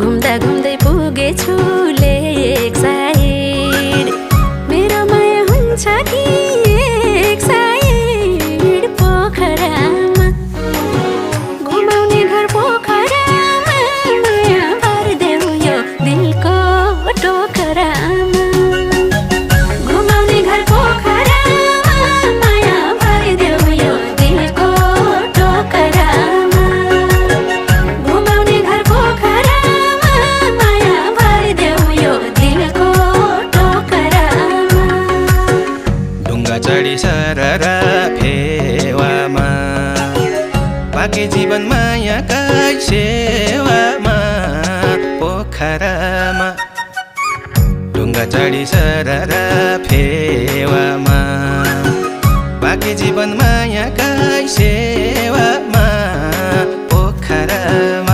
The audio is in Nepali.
घुम्दा घुम्दै पुगेछु लेक साइड मेरो माया हुन्छ कि एक साइड पोखरामा घुमाउने घर पोखरामा माया भरिदेऊ यो दिलको टोकरामा घुमाउने घर पोखरामा माया भरिदेऊ यो दिलको टोकरामा घुमाउने घर पोखरामा माया भरिदेऊ यो दिलको टोकरामा ढुङ्गा चढी सररा फेवामा बाँकी जीवन मायाकै सेवामा पोखरामा ढुङ्गा चढी सररा फेवामा बाँकी जीवन मायाकै सेवामा पोखरामा